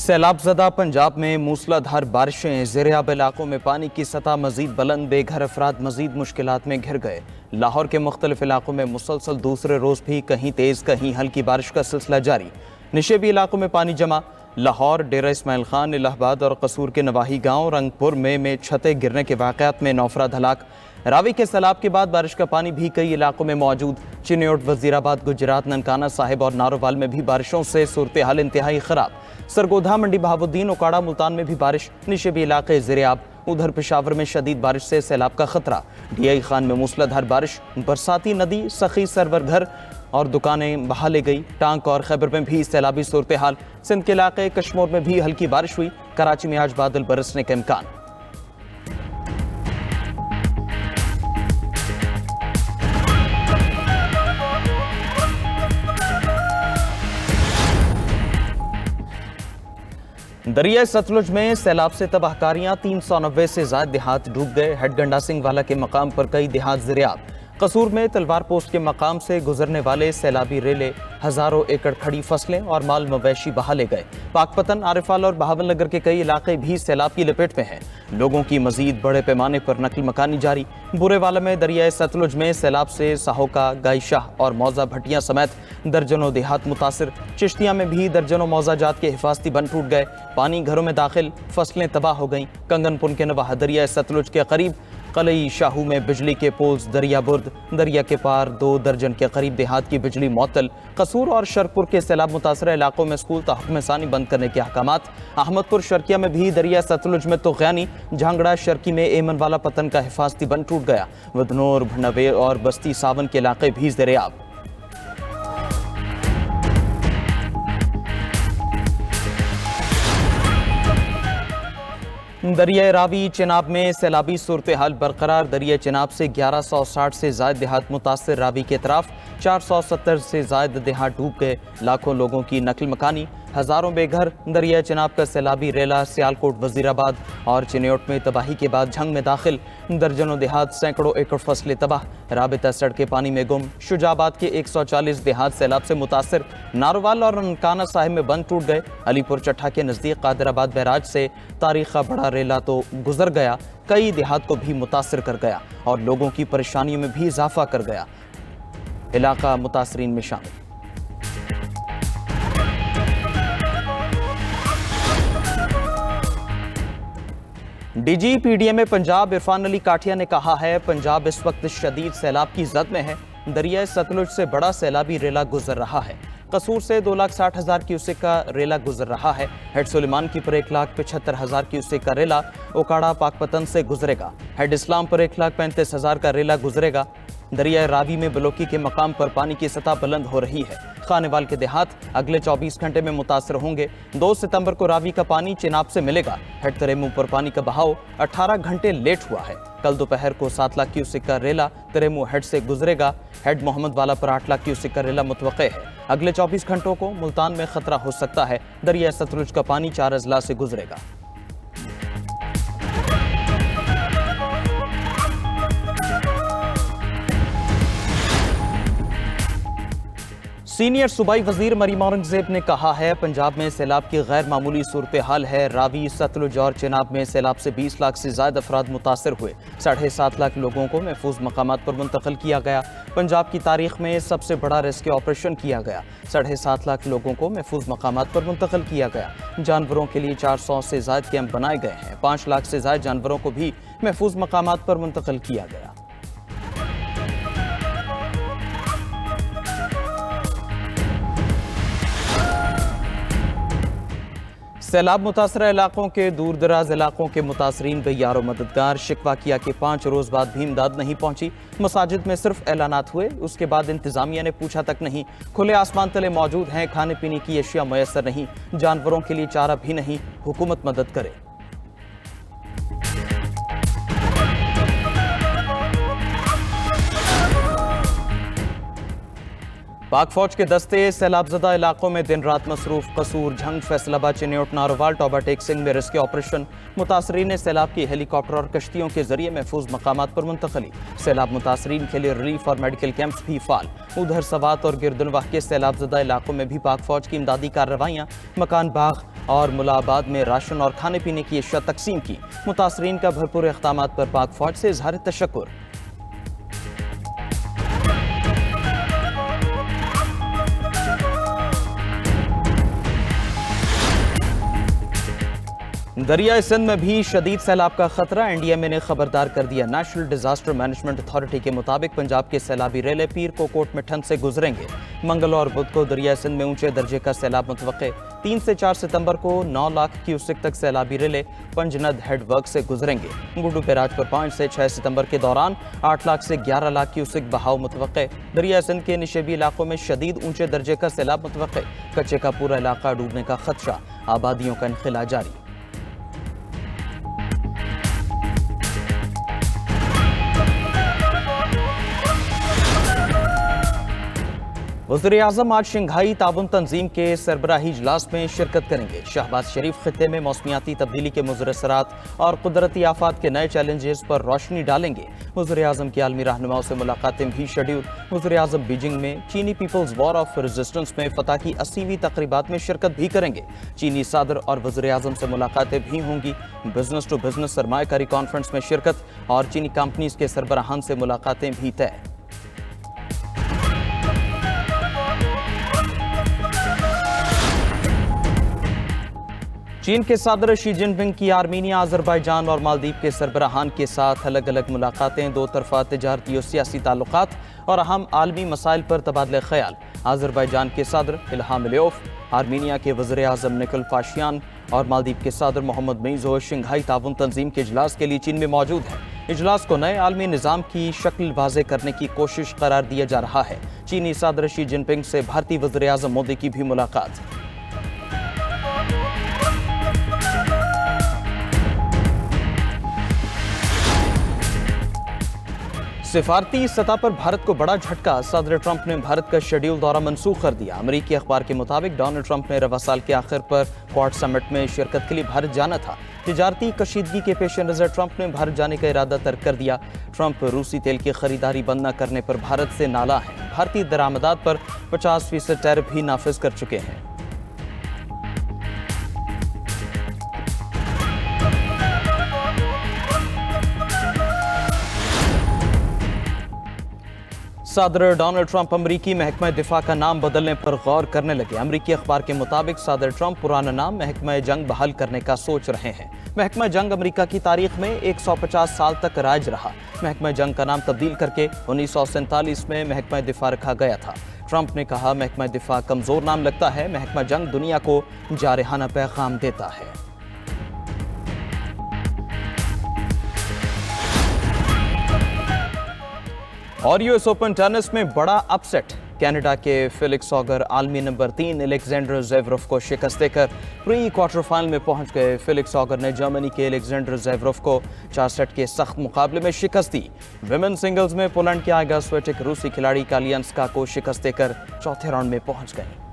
सैलाब ज़दा पंजाब में मूसलाधार बारिशें, ज़ेर-ए-आब इलाकों में पानी की सतह मजीद बुलंद, बेघर अफराद मजीद मुश्किलात में घिर गए। लाहौर के मुख्तलिफ इलाकों में मुसलसल दूसरे रोज़ भी कहीं तेज़ कहीं हल्की बारिश का सिलसिला जारी। निशेबी इलाकों में पानी जमा। लाहौर, डेरा इस्माइल खान, इलाहाबाद और कसूर के नवाही गाँव रंगपुर में छतें गिरने के वाक़यात में 9 अफराद हलाक। रावी के सैलाब के बाद बारिश का पानी भी कई इलाकों में मौजूद। चिन्योट, वजीराबाद, गुजरात, ननकाना साहिब और नारोवाल में भी बारिशों से सूरत हाल इंतहाई ख़राब। सरगोधा, मंडी बहाबुद्दीन, ओकाड़ा, मुल्तान में भी बारिश। निशेबी इलाके ज़ेर-ए-आब। उधर पेशावर में शदीद बारिश से सैलाब का खतरा। DI खान में मूसलाधार बारिश, बरसाती नदी सखी सरवर घर और दुकानें बहा ले गई। टांक और खैबर में भी सैलाबी सूरत हाल। सिंध के इलाके कश्मीर में भी हल्की बारिश हुई। कराची में आज बादल बरसने के इम्कान। दरिया सतलुज में सैलाब से तबाहकारियां, 390 से ज्यादा देहात डूब गए। हेडगंडा सिंह वाला के मकाम पर कई देहात ज़ेर-ए-आब। कसूर में तलवार पोस्ट के मकाम से गुजरने वाले सैलाबी रेले, हजारों एकड़ खड़ी फसलें और माल मवेशी बहा ले गए। पाकपतन, आरिफाल और बहावल नगर के कई इलाके भी सैलाब की लपेट में हैं। लोगों की मजीद बड़े पैमाने पर नकल मकानी जारी। बुरेवाला में दरिया सतलुज में सैलाब से साहोका, गायशाह और मौजा भटियां समेत दर्जनों देहात मुतासिर। चिश्तिया में भी दर्जनों मौजा जात के हिफाजती बंद टूट गए। पानी घरों में दाखिल, फसलें तबाह हो गईं। कंगनपुर के नवाह दरिया सतलुज के करीब कलई शाहू में बिजली के पोल्स दरिया बुर्द। दरिया के पार 2 दर्जन के करीब देहात की बिजली मअतल। कसूर और शरपुर के सैलाब मुतासर इलाकों में स्कूल तहफ़्फ़ुज़ सानी बंद करने के अहकामात। अहमदपुर शर्किया में भी दरिया सतलुज में तुग़यानी। झांगड़ा शर्की में एमन वाला पतन का हिफाजती बंद टूट गया। वदनूर, भंडवेर और बस्ती सावन के इलाके भी ज़ेर-ए-आब। दरिया रावी चिनाब में सैलाबी सूरत हाल बरकरार। दरिया चिनाब से 1160 से ज़ायद देहात मुतासर। रावी के तरफ 470 से ज़ायद देहात डूब गए। लाखों लोगों की नकल मकानी, हज़ारों बेघर। दरिया चिनाब का सैलाबी रेला सियालकोट, वजीराबाद और चिन्योट में तबाही के बाद झंग में दाखिल। दर्जनों देहात, सैकड़ों एकड़ फसलें तबाह। राबिता सड़कें पानी में गुम। शुजाबाद के 140 देहात सैलाब से मुतासर। नारोवाल और ननकाना साहिब में बंद टूट गए। अलीपुर चट्ठा के नज़दीक कादराबाद बैराज से तारीख का बड़ा रेला तो गुजर गया, कई देहात को भी मुतासर कर गया और लोगों की परेशानियों में भी इजाफा कर गया। इलाका मुतासरीन में शामिल। DG PDM पंजाब इरफान अली काठिया ने कहा है, पंजाब इस वक्त शदीद सैलाब की जद में है। दरिया सतलुज से बड़ा सैलाबी रेला गुजर रहा है। कसूर से 2,60,000 क्यूसेक का रेला गुजर रहा है। हेड सुलेमान की पर 1,75,000 क्यूसेक का रेला ओकाड़ा पाकपतन से गुजरेगा। हेड इस्लाम पर 1,35,000 का रेला गुजरेगा। दरिया रावी में बलोकी के मकाम पर पानी की सतह बुलंद हो रही है। खानेवाल के देहात अगले 24 घंटे में मुतासर होंगे। 2 सितंबर को रावी का पानी चिनाब से मिलेगा। हेड तरेमू पर पानी का बहाव 18 घंटे लेट हुआ है। कल दोपहर को 7 लाख क्यूसेक का रेला तरेमू हेड से गुजरेगा। हेड मोहम्मद वाला पर 8 लाख क्यूसेक का रेला मुतवक्के है। अगले 24 घंटों को मुल्तान में खतरा हो सकता है। दरिया सतलुज का पानी 4 अजला से गुजरेगा। सीनियर सूबाई वजीर मरीम औरंगजेब ने कहा है, पंजाब में सैलाब की गैर मामूली सूरत हाल है। रावी, सतलुज और चिनाब में सैलाब से 20 लाख से ज्यादा अफराद मुतासर हुए। 7.5 लाख लोगों को महफूज मकामात पर मुंतकिल किया गया। पंजाब की तारीख में सबसे बड़ा रेस्क्यू ऑपरेशन किया गया। 7.5 लाख लोगों को महफूज मकामात पर मुंतकिल किया गया। जानवरों के लिए 400 से ज्यादा कैंप बनाए गए हैं। 5 लाख से ज्यादा जानवरों को भी महफूज मकामात पर मुंतकिल किया गया। सैलाब मुतासरा इलाकों के दूर दराज इलाकों के मुतासरीन बेयारो मददगार। शिकवा किया कि 5 रोज बाद भी इमदाद नहीं पहुंची। मसाजिद में सिर्फ ऐलानात हुए, उसके बाद इंतजामिया ने पूछा तक नहीं। खुले आसमान तले मौजूद हैं, खाने पीने की अशिया मैसर नहीं, जानवरों के लिए चारा भी नहीं। हुकूमत मदद करे। पाक फौज के दस्ते सैलाबजदा इलाकों में दिन रात मसरूफ। कसूर, झंग, फैसलाबाद, चिन्योट, नारोवाल, टोबा टेक सिंह में रेस्क्यू ऑपरेशन। मुतासरीन सैलाब की हेलीकॉप्टर और कश्तियों के जरिए महफूज मकामात पर मुंतकली। सैलाब मुतासरीन के लिए रिलीफ और मेडिकल कैंप्स भी फाल। उधर सवात और गिरदनवाह के सैलाबजदा इलाकों में भी पाक फौज की इमदादी कार्रवाइयाँ। मकान बाग, और मुलाबाद में राशन और खाने पीने की अशिया तकसीम की। मुतासरीन का भरपूर इक़दामात पर पाक फौज से इज़हार तशक्कुर। दरियाई सिंध में भी शदीद सैलाब का खतरा। एनडीएमए ने खबरदार कर दिया। नेशनल डिजास्टर मैनेजमेंट अथॉरिटी के मुताबिक पंजाब के सैलाबी रेले पीर को कोट में ठंड से गुजरेंगे। मंगल और बुध को दरियाई सिंध में ऊंचे दर्जे का सैलाब मुतवक्के। 3 से 4 सितंबर को 9 लाख क्यूसेक तक सैलाबी रेले पंजनद हेडवर्क से गुजरेंगे। गुड्डू पैराज पर 5 से 6 सितंबर के दौरान 8 लाख से 11 लाख क्यूसेक बहाव मुतवक्के। दरियाई सिंध के निशेबी इलाकों में शदीद ऊंचे दर्जे का सैलाब मुतवक्के। कच्चे का पूरा इलाका डूबने का खदशा। आबादियों का इनखिला जारी। वज़ीर-ए-आज़म आज शंघाई ताउन तंजीम के सरबराही इजलास में शिरकत करेंगे। शहबाज शरीफ खित्ते में मौसमियाती तब्दीली के मुज़र असरात और कुदरती आफात के नए चैलेंजेस पर रोशनी डालेंगे। वज़ीर-ए-आज़म की आलमी रहनुमाओं से मुलाकातें भी शेड्यूल। वज़ीर-ए-आज़म बीजिंग में चीनी पीपल्स वॉर ऑफ रेजिस्टेंस में फतह की 80वीं तकरीबात में शिरकत भी करेंगे। चीनी सदर और वज़ीर-ए-आज़म से मुलाकातें भी होंगी। बिजनेस टू बिजनेस सरमायाकारी कॉन्फ्रेंस में शिरकत और चीनी कंपनीज के सरबराहान से मुलाकातें भी तय। चीन के सदर शी जिनपिंग की आर्मीनिया, अजरबैजान और मालदीव के सरबराहान के साथ अलग अलग मुलाकातें। दो तरफा तिजारती और सियासी ताल्लुकात और अहम आलमी मसाइल पर तबादले ख्याल। अजरबैजान के सदर इल्हाम अलियोव, आर्मीनिया के वज़ीर-ए-आज़म निकोल पाशियान और मालदीव के सदर मोहम्मद मुइज़ शंघाई ताउन तंजीम के इजलास के लिए चीन में मौजूद है। इजलास को नए आलमी निज़ाम की शक्ल वाज़े करने की कोशिश करार दिया जा रहा है। चीनी सदर शी जिनपिंग से भारतीय वज़ीर-ए-आज़म मोदी की भी मुलाकात। सिफारती सतह पर भारत को बड़ा झटका। सदर ट्रंप ने भारत का शेड्यूल दौरा मंसूख कर दिया। अमेरिकी अखबार के मुताबिक डोनाल्ड ट्रंप ने रवा साल के आखिर पर क्वाड समिट में शिरकत के लिए भारत जाना था। तिजारती कशीदगी के पेश नज़र ट्रंप ने भारत जाने का इरादा तर्क कर दिया। ट्रंप रूसी तेल की खरीदारी बंद न करने पर भारत से नाला है। भारतीय दरामदात पर 50% टैरिफ भी नाफिज कर चुके हैं। सदर डोनाल्ड ट्रंप अमरीकी महकमा दिफा का नाम बदलने पर गौर करने लगे। अमरीकी अखबार के मुताबिक सदर ट्रंप पुराना नाम महकमा जंग बहाल करने का सोच रहे हैं। महकमा जंग अमरीका की तारीख में 150 साल तक राज रहा। महकमा जंग का नाम तब्दील करके 1947 में महकमा दिफा रखा गया था। ट्रंप ने कहा, महकमा दिफा कमजोर नाम लगता है। महकमा जंग दुनिया को जारहाना पैगाम देता है। और यूएस ओपन टेनिस में बड़ा अपसेट। कनाडा के फेलिक्स ऑगर आलमी नंबर 3 अलेक्जेंडर ज़ेवरोव को शिकस्त देकर प्री क्वार्टर फाइनल में पहुंच गए। फेलिक्स ऑगर ने जर्मनी के अलेक्जेंडर ज़ेवरोव को 4 सेट के सख्त मुकाबले में शिकस्त दी। विमेन सिंगल्स में पोलैंड के आगा स्विएटेक रूसी खिलाड़ी कालियंस्का को शिकस्त देकर चौथे राउंड में पहुंच गई।